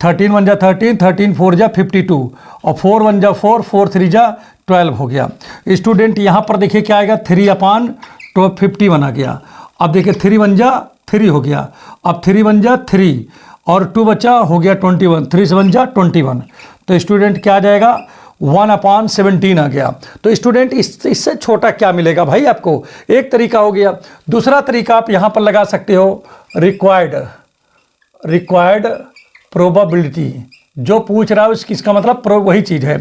13 1 जा 13, 13 4 जा 52 और 4 1 जा 4, 4 3 जा 12 हो गया। स्टूडेंट यहाँ पर देखिए क्या आएगा, 3/51 आ गया। अब देखिए 3 1 जा 3 हो गया, अब 3 1 जा 3 और 2 बचा हो गया 21, 3 7 जा 21, तो स्टूडेंट क्या आ जाएगा, 1/17 आ गया। तो स्टूडेंट इससे छोटा क्या मिलेगा भाई आपको, एक तरीका हो गया। दूसरा तरीका आप यहाँ पर लगा सकते हो, रिक्वायर्ड प्रोबेबिलिटी, जो पूछ रहा है उसकी इसका मतलब वही चीज़ है।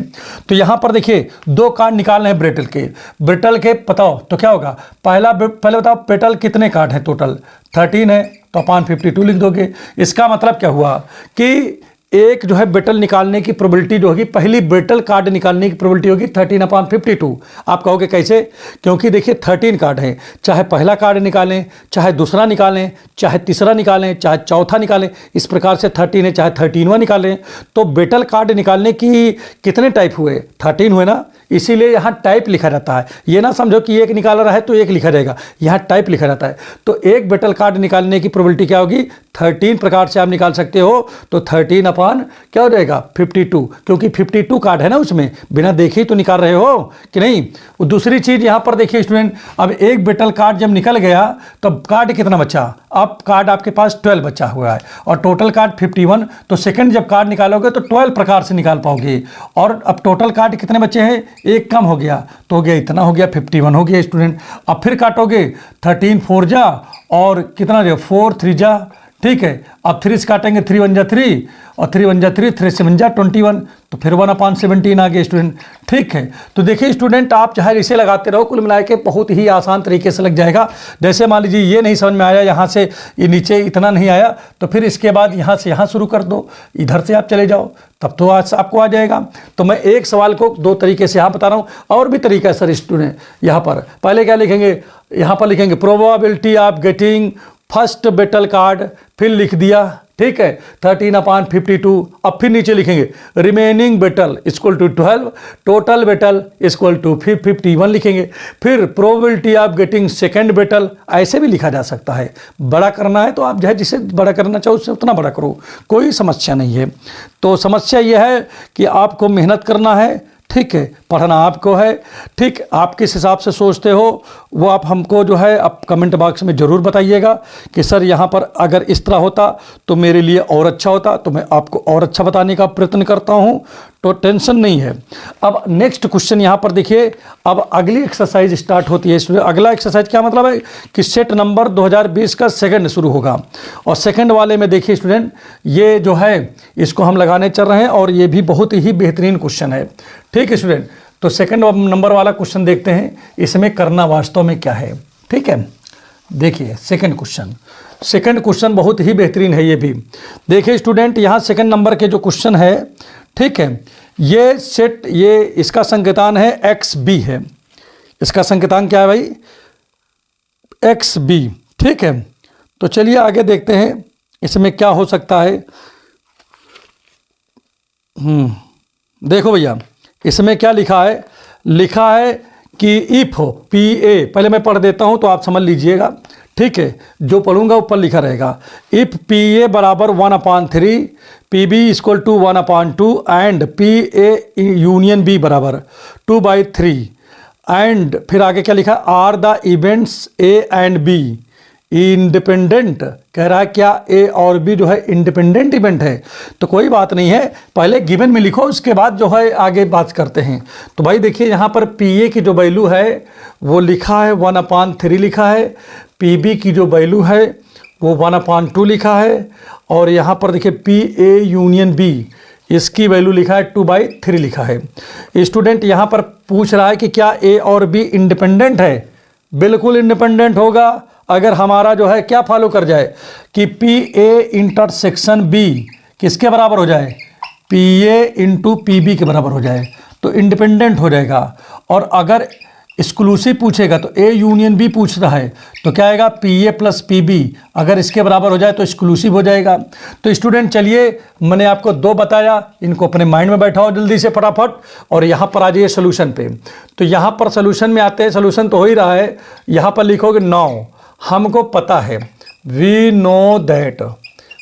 तो यहाँ पर देखिए 2 कार्ड निकालने हैं ब्रिटल के बताओ तो क्या होगा। पहले बताओ ब्रिटल कितने कार्ड हैं टोटल 13 है, तो अपान 52 लिख दोगे। इसका मतलब क्या हुआ कि एक जो है ब्रिटल निकालने की प्रोबेबिलिटी जो होगी, पहली ब्रिटल कार्ड निकालने की प्रोबेबिलिटी होगी 13/52। आप कहोगे कैसे, क्योंकि देखिए 13 कार्ड हैं, चाहे पहला कार्ड निकालें, चाहे दूसरा निकालें, चाहे तीसरा निकालें, चाहे चौथा निकालें, इस प्रकार से 13 है, चाहे 13वां निकालें। तो ब्रिटल कार्ड निकालने की कितने टाइप हुए, 13 हुए ना, इसीलिए यहाँ टाइप लिखा रहता है। ये ना समझो कि एक निकाल रहा है तो एक लिखा रहेगा, यहाँ टाइप लिखा रहता है। तो एक ब्रिटल कार्ड निकालने की प्रोबेबिलिटी क्या होगी, 13 प्रकार से आप निकाल सकते हो। तो 13 अपान क्या हो जाएगा 52, क्योंकि 52 कार्ड है ना, उसमें बिना देखे ही तो निकाल रहे हो कि नहीं। दूसरी चीज़ यहाँ पर देखिए स्टूडेंट, अब एक ब्रिटल कार्ड जब निकल गया तो कार्ड कितना बचा, अब कार्ड आपके पास 12 बचा हुआ है और टोटल कार्ड 51। तो सेकंड जब कार्ड निकालोगे तो 12 प्रकार से निकाल पाओगे। और अब टोटल कार्ड कितने बचे हैं, एक कम हो गया तो हो गया इतना, हो गया 51 हो गया स्टूडेंट। अब फिर काटोगे 13 4 जा और कितना जो 4 3 जा, ठीक है। अब 3 से काटेंगे 3 1 जा 3 और 3 1 जा 3, 3 7 जा 21, तो फिर 1/17 आ गया स्टूडेंट, ठीक है। तो देखिए स्टूडेंट, आप चाहे इसे लगाते रहो, कुल मिला के बहुत ही आसान तरीके से लग जाएगा। जैसे मान लीजिए ये नहीं समझ में आया, यहाँ से ये नीचे इतना नहीं आया, तो फिर इसके बाद यहाँ से यहाँ शुरू कर दो, इधर से आप चले जाओ, तब तो आज आपको आ जाएगा। तो मैं एक सवाल को 2 तरीके से यहाँ बता रहा हूँ, और भी तरीका है सर स्टूडेंट। यहाँ पर पहले क्या लिखेंगे, यहाँ पर लिखेंगे probability of getting first brittle card, फिर लिख दिया, ठीक है 13/52। अब फिर नीचे लिखेंगे remaining brittle equal to 12, total brittle equal to 51 लिखेंगे। फिर probability of getting second brittle, ऐसे भी लिखा जा सकता है। बड़ा करना है तो आप जो जिसे बड़ा करना चाहो उससे उतना बड़ा करो, कोई समस्या नहीं है। तो समस्या यह है कि आपको मेहनत करना है, ठीक है, पढ़ना आपको है, ठीक। आप किस हिसाब से सोचते हो वो आप हमको जो है आप कमेंट बॉक्स में ज़रूर बताइएगा कि सर यहाँ पर अगर इस तरह होता तो मेरे लिए और अच्छा होता, तो मैं आपको और अच्छा बताने का प्रयत्न करता हूँ, तो टेंशन नहीं है। अब नेक्स्ट क्वेश्चन यहाँ पर देखिए, अब अगली एक्सरसाइज स्टार्ट होती है स्टूडेंट। अगला एक्सरसाइज क्या मतलब है कि सेट नंबर 2020 का सेकंड शुरू होगा, और सेकंड वाले में देखिए स्टूडेंट, ये जो है इसको हम लगाने चल रहे हैं, और ये भी बहुत ही बेहतरीन क्वेश्चन है, ठीक है स्टूडेंट। तो सेकंड नंबर वाला क्वेश्चन देखते हैं, इसमें करना वास्तव में क्या है, ठीक है। देखिए सेकंड क्वेश्चन बहुत ही बेहतरीन है। ये भी देखिए स्टूडेंट, यहाँ सेकंड नंबर के जो क्वेश्चन है, ठीक है, ये सेट, ये इसका संकेतान है XB है। इसका संकेतान क्या है भाई, XB, ठीक है। तो चलिए आगे देखते हैं इसमें क्या हो सकता है। देखो भैया इसमें क्या लिखा है, लिखा है कि इफ PA, पहले मैं पढ़ देता हूं तो आप समझ लीजिएगा, ठीक है, जो पढ़ूंगा ऊपर लिखा रहेगा। इफ PA बराबर 1/3, PB equal to 1/2 and PA union B बराबर 2/3 एंड फिर आगे क्या लिखा, are the events A and B independent, कह रहा है क्या A और B जो है इंडिपेंडेंट इवेंट है। तो कोई बात नहीं है, पहले गिवन में लिखो, उसके बाद जो है आगे बात करते हैं। तो भाई देखिए यहाँ पर PA की जो वैल्यू है वो लिखा है 1/3 लिखा है, PB की जो वैल्यू है वो 1/2 लिखा है, और यहाँ पर देखिए PA यूनियन B इसकी वैल्यू लिखा है 2/3 लिखा है। स्टूडेंट यहाँ पर पूछ रहा है कि क्या A और B इंडिपेंडेंट है, बिल्कुल इंडिपेंडेंट होगा अगर हमारा जो है क्या फॉलो कर जाए कि PA इंटरसेक्शन B किसके बराबर हो जाए, PA इंटू PB के बराबर हो जाए, तो इंडिपेंडेंट हो जाएगा। और अगर एक्सक्लूसिव पूछेगा तो A यूनियन B पूछ रहा है तो क्या आएगा, PA प्लस PB अगर इसके बराबर हो जाए तो एक्सक्लूसिव हो जाएगा। तो स्टूडेंट चलिए मैंने आपको 2 बताया, इनको अपने माइंड में बैठाओ जल्दी से फटाफट, और यहाँ पर आ जाइए सोल्यूशन पे। तो यहाँ पर सोल्यूशन में आते हैं, सोल्यूशन तो हो ही रहा है। यहाँ पर लिखोगे 9, हमको पता है, वी नो दैट,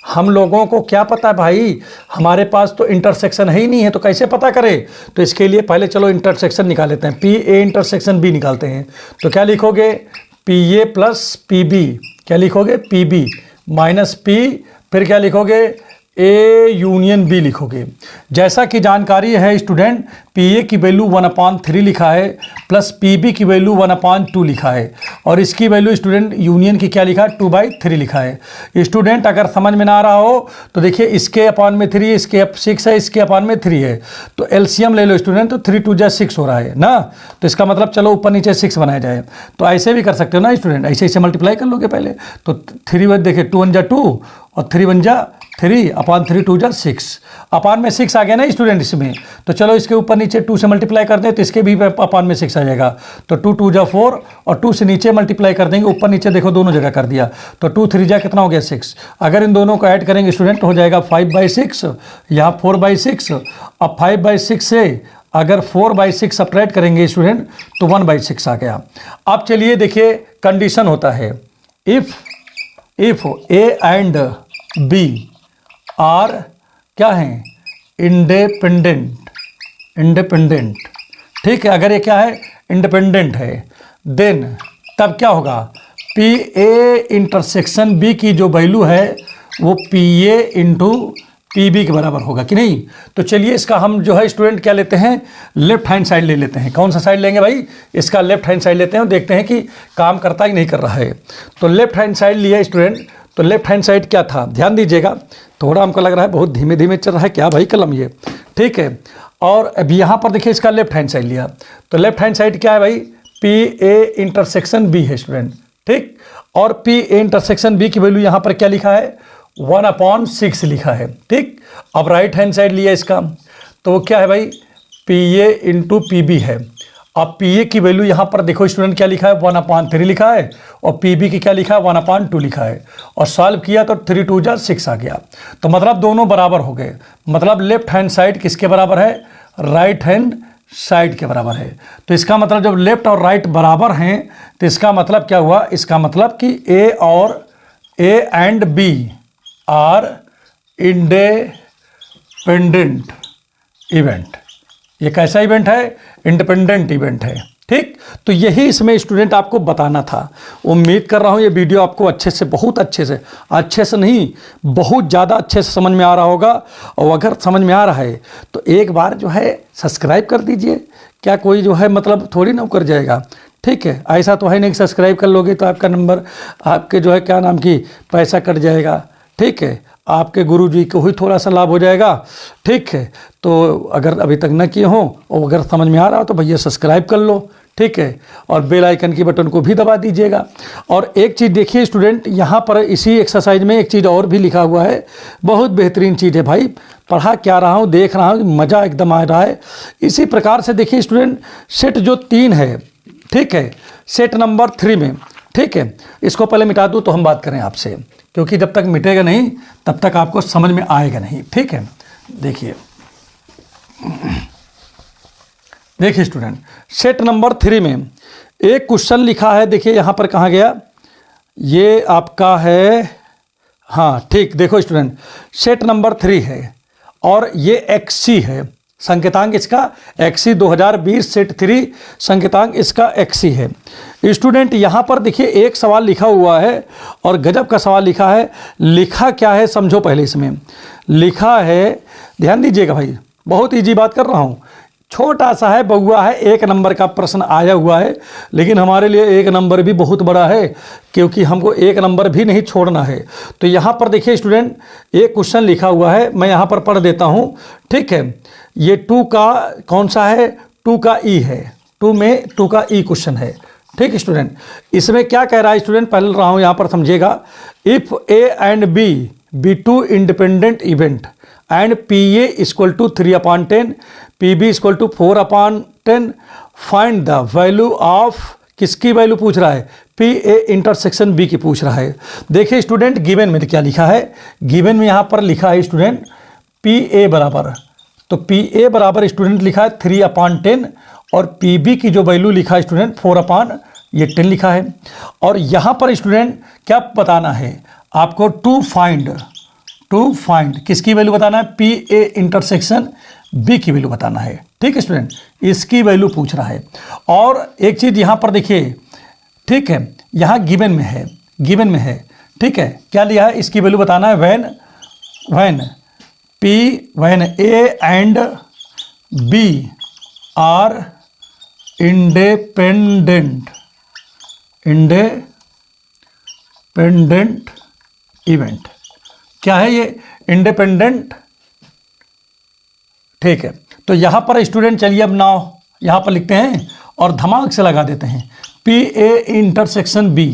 हम लोगों को क्या पता है भाई, हमारे पास तो इंटरसेक्शन है ही नहीं है, तो कैसे पता करें। तो इसके लिए पहले चलो इंटरसेक्शन निकाल लेते हैं, PA इंटरसेक्शन B निकालते हैं। तो क्या लिखोगे, PA प्लस PB, क्या लिखोगे PB माइनस P, फिर क्या लिखोगे ए यूनियन बी लिखोगे। जैसा कि जानकारी है स्टूडेंट, पी ए की वैल्यू 1/3 लिखा है प्लस पी बी की वैल्यू 1/2 लिखा है और इसकी वैल्यू स्टूडेंट यूनियन की क्या लिखा है 2/3 लिखा है। स्टूडेंट अगर समझ में ना आ रहा हो तो देखिए इसके अपान में 3, इसके 6 है, इसके अपान में 3 है, तो एलसीएम ले लो स्टूडेंट, तो 3 2 6 हो रहा है ना। तो इसका मतलब चलो ऊपर नीचे 6 बनाया जाए, तो ऐसे भी कर सकते हो ना स्टूडेंट, ऐसे ऐसे मल्टीप्लाई कर लोगे पहले। तो 3 देखिए 2 1 2 और 3 1 3 अपान 3 2 6 अपान में 6 आ गया ना स्टूडेंट इसमें। तो चलो इसके ऊपर नीचे 2 से मल्टीप्लाई कर दें तो इसके भी अपान में 6 आ जाएगा। तो 2 2 4 और 2 से नीचे मल्टीप्लाई कर देंगे, ऊपर नीचे देखो दोनों जगह कर दिया, तो 2 3 कितना हो गया 6। अगर इन दोनों को ऐड करेंगे स्टूडेंट तो हो जाएगा 5/6, यहाँ 4/6। अब 5/6 से अगर 4/6 सपरेट करेंगे स्टूडेंट तो 1/6 आ गया। अब चलिए देखिए कंडीशन होता है, if A and B are क्या है इंडिपेंडेंट, ठीक है। अगर ये क्या है इंडिपेंडेंट है, देन तब क्या होगा, पी ए इंटरसेक्शन बी की जो वैल्यू है वो P A into P B के बराबर होगा कि नहीं। तो चलिए इसका हम जो है स्टूडेंट क्या लेते हैं, लेफ्ट हैंड साइड ले लेते हैं। कौन सा साइड लेंगे भाई, इसका लेफ्ट हैंड साइड लेते हैं और देखते हैं कि काम करता ही नहीं कर रहा है। तो लेफ्ट हैंड साइड लिया स्टूडेंट, तो लेफ्ट हैंड साइड क्या था, ध्यान दीजिएगा, थोड़ा हमको लग रहा है बहुत धीमे धीमे चल रहा है क्या भाई कलम ये, ठीक है। और अब यहाँ पर देखिए इसका लेफ्ट हैंड साइड लिया, तो लेफ्ट हैंड साइड क्या है भाई, पी ए इंटरसेक्शन बी है स्टूडेंट, ठीक। और पी ए इंटरसेक्शन बी की वैल्यू यहाँ पर क्या लिखा है 1/6 लिखा है, ठीक। अब राइट हैंड साइड लिया इसका, तो वो क्या है भाई P A into P B है। अब पी ए की वैल्यू यहाँ पर देखो स्टूडेंट क्या लिखा है 1/3 लिखा है और पी बी की क्या लिखा है 1/2 लिखा है, और सॉल्व किया तो 3 2 6 आ गया। तो मतलब दोनों बराबर हो गए, मतलब लेफ्ट हैंड साइड किसके बराबर है, राइट हैंड साइड के बराबर है। तो इसका मतलब जब लेफ्ट और राइट बराबर हैं तो इसका मतलब क्या हुआ, इसका मतलब कि A and B are independent event. ये कैसा इवेंट है, इंडिपेंडेंट इवेंट है, ठीक। तो यही इसमें स्टूडेंट आपको बताना था। उम्मीद कर रहा हूँ ये वीडियो आपको अच्छे से, बहुत अच्छे से नहीं, बहुत ज़्यादा अच्छे से समझ में आ रहा होगा। और अगर समझ में आ रहा है तो एक बार जो है सब्सक्राइब कर दीजिए, क्या कोई जो है मतलब थोड़ी ना कर जाएगा, ठीक है। ऐसा तो है नहीं कि सब्सक्राइब कर लोगे तो आपका नंबर, आपके जो है क्या नाम की पैसा कट जाएगा, ठीक है। आपके गुरुजी को ही थोड़ा सा लाभ हो जाएगा, ठीक है। तो अगर अभी तक न किए हों और अगर समझ में आ रहा हो तो भैया सब्सक्राइब कर लो, ठीक है। और बेल आइकन की बटन को भी दबा दीजिएगा। और एक चीज़ देखिए स्टूडेंट, यहाँ पर इसी एक्सरसाइज में एक चीज़ और भी लिखा हुआ है, बहुत बेहतरीन चीज़ है भाई, पढ़ा क्या रहा हूँ, देख रहा हूँ, मज़ा एकदम आ रहा है। इसी प्रकार से देखिए स्टूडेंट, सेट जो 3 है, ठीक है, सेट नंबर 3 में, ठीक है, इसको पहले मिटा दूँ तो हम बात करें आपसे, क्योंकि जब तक मिटेगा नहीं तब तक आपको समझ में आएगा नहीं, ठीक है। देखिए स्टूडेंट, सेट नंबर 3 में एक क्वेश्चन लिखा है, देखिए यहाँ पर कहाँ गया, ये आपका है, हाँ ठीक, देखो स्टूडेंट सेट नंबर 3 है और ये एक्सी है, संकेतांक इसका एक्सी 2020 सेट 3 संकेतांक इसका एक्सी है। स्टूडेंट यहाँ पर देखिए एक सवाल लिखा हुआ है और गजब का सवाल लिखा है। लिखा क्या है समझो पहले, इसमें लिखा है, ध्यान दीजिएगा भाई, बहुत इजी बात कर रहा हूँ, छोटा सा है, बउआ है, 1 नंबर का प्रश्न आया हुआ है, लेकिन हमारे लिए 1 नंबर भी बहुत बड़ा है, क्योंकि हमको 1 नंबर भी नहीं छोड़ना है। तो यहाँ पर देखिए स्टूडेंट एक क्वेश्चन लिखा हुआ है, मैं यहाँ पर पढ़ देता हूँ, ठीक है। ये 2 का कौन सा है, 2 का ई है, 2 में 2 का ई क्वेश्चन है, ठीक स्टूडेंट। इसमें क्या कह रहा है स्टूडेंट, पढ़ रहा हूँ यहाँ पर समझिएगा, if A and B 2 independent event and P A equal to 3/10, P B equal to 4/10, find the value of, किसकी वैल्यू पूछ रहा है, पी ए इंटरसेक्शन बी की पूछ रहा है। देखिए स्टूडेंट गिवन में क्या लिखा है, गिवन में यहाँ पर लिखा है स्टूडेंट पी ए बराबर, तो पी ए बराबर स्टूडेंट लिखा है 3/10 और पी बी की जो वैल्यू लिखा है स्टूडेंट 4/10 लिखा है। और यहाँ पर स्टूडेंट क्या बताना है आपको, टू फाइंड किसकी वैल्यू बताना है, पी ए इंटरसेक्शन बी की वैल्यू बताना है, ठीक है स्टूडेंट, इसकी वैल्यू पूछ रहा है। और एक चीज़ यहाँ पर देखिए, ठीक है, यहाँ गिवन में है, ठीक है, क्या लिया है, इसकी वैल्यू बताना है when P when A and B are independent event. क्या है ये? इंडिपेंडेंट। ठीक है, तो यहां पर स्टूडेंट चलिए अब नाउ यहां पर लिखते हैं और धमाक से लगा देते हैं P A इंटरसेक्शन B।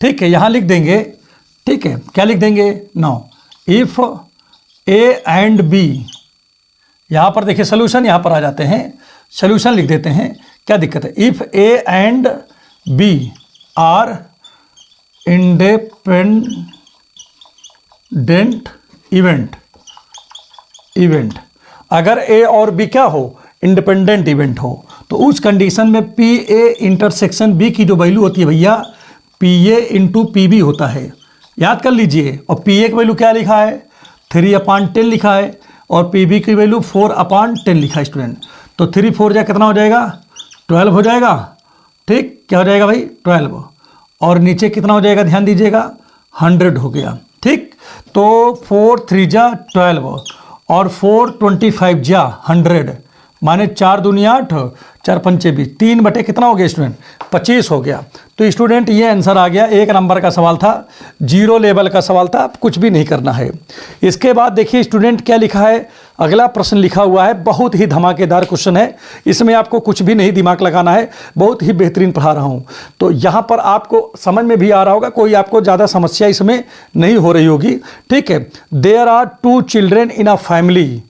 ठीक है, यहां लिख देंगे। ठीक है, क्या लिख देंगे? Now if A and B, यहां पर देखिए सोल्यूशन यहां पर आ जाते हैं, सोल्यूशन लिख देते हैं। क्या दिक्कत है? If A and B are independent event, अगर ए और बी क्या हो? इंडिपेंडेंट इवेंट हो, तो उस कंडीशन में पी ए इंटरसेक्शन बी की जो वैल्यू होती है भैया P A into P B होता है। याद कर लीजिए। और पी ए की वैल्यू क्या लिखा है? 3/10 लिखा है, और पी बी की वैल्यू 4/10 लिखा है स्टूडेंट। तो 3 4 जा कितना हो जाएगा? 12 हो जाएगा। ठीक, क्या हो जाएगा भाई? 12। और नीचे कितना हो जाएगा? ध्यान दीजिएगा, 100 हो गया। ठीक, तो 4 3 जा 12 और 4 25 जा 100, माने 4 दूनी 8, 4 पंचे 20, 3 बटे कितना हो गया स्टूडेंट? 25 हो गया। तो स्टूडेंट ये आंसर आ गया। 1 नंबर का सवाल था, 0 लेवल का सवाल था, कुछ भी नहीं करना है। इसके बाद देखिए स्टूडेंट क्या लिखा है। अगला प्रश्न लिखा हुआ है, बहुत ही धमाकेदार क्वेश्चन है, इसमें आपको कुछ भी नहीं दिमाग लगाना है, बहुत ही बेहतरीन पढ़ा रहा हूँ। तो यहाँ पर आपको समझ में भी आ रहा होगा, कोई आपको ज़्यादा समस्या इसमें नहीं हो रही होगी। ठीक है, there are 2 children in a family,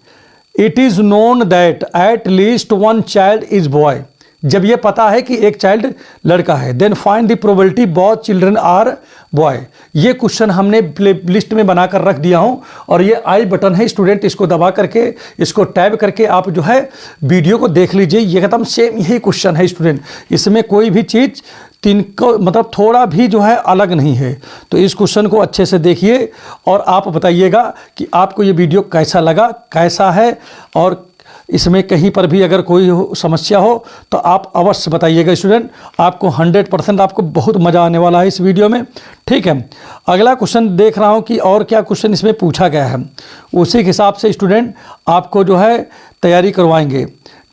it is known that at least 1 child is boy. जब ये पता है कि एक चाइल्ड लड़का है, then find the probability both children are boy. ये क्वेश्चन हमने प्ले लिस्ट में बनाकर रख दिया हूँ, और ये आई बटन है स्टूडेंट, इसको दबा करके, इसको टैब करके आप जो है वीडियो को देख लीजिए। ये एकदम सेम यही क्वेश्चन है स्टूडेंट, इसमें कोई भी चीज़ को मतलब थोड़ा भी जो है अलग नहीं है। तो इस क्वेश्चन को अच्छे से देखिए और आप बताइएगा कि आपको ये वीडियो कैसा लगा, कैसा है, और इसमें कहीं पर भी अगर कोई समस्या हो तो आप अवश्य बताइएगा स्टूडेंट। आपको 100% आपको बहुत मज़ा आने वाला है इस वीडियो में। ठीक है, अगला क्वेश्चन देख रहा हूँ कि और क्या क्वेश्चन इसमें पूछा गया है, उसी के हिसाब से स्टूडेंट आपको जो है तैयारी करवाएंगे।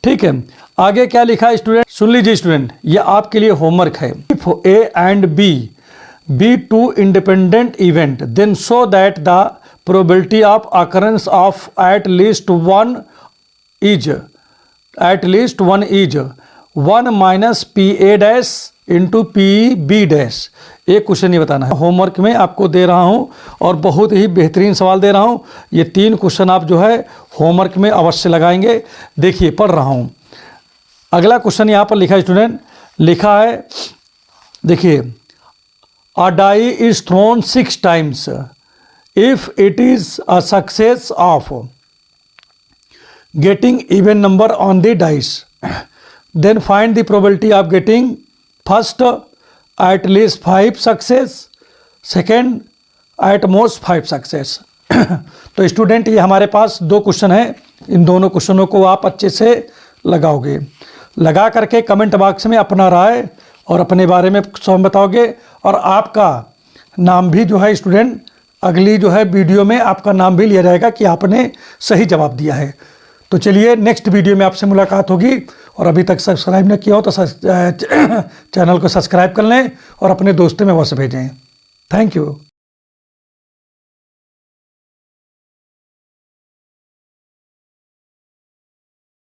ठीक है, आगे क्या लिखा है स्टूडेंट, सुन लीजिए स्टूडेंट, ये आपके लिए होमवर्क है। If A and B be 2 independent event, then show that the probability of occurrence of at least one is 1 minus P A dash into P B dash. एक क्वेश्चन ये बताना है, homework में आपको दे रहा हूँ और बहुत ही बेहतरीन सवाल दे रहा हूँ। ये 3 क्वेश्चन आप जो है होमवर्क में अवश्य लगाएंगे। देखिए पढ़ रहा हूँ, अगला क्वेश्चन यहाँ पर लिखा है स्टूडेंट, लिखा है देखिए, a die is thrown 6 times, if it is a success of getting even number on the dice, then find the probability of getting first at least 5 success, second at most 5 success। तो student ये हमारे पास 2 question हैं, इन दोनों क्वेश्चनों को आप अच्छे से लगाओगे, लगा करके कमेंट बॉक्स में अपना राय और अपने बारे में बताओगे, और आपका नाम भी जो है स्टूडेंट अगली जो है वीडियो में आपका नाम भी लिया जाएगा कि आपने सही जवाब दिया है। तो चलिए नेक्स्ट वीडियो में आपसे मुलाकात होगी, और अभी तक सब्सक्राइब न किया हो तो चैनल को सब्सक्राइब कर लें और अपने दोस्तों में अवश्य भेजें। Thank you.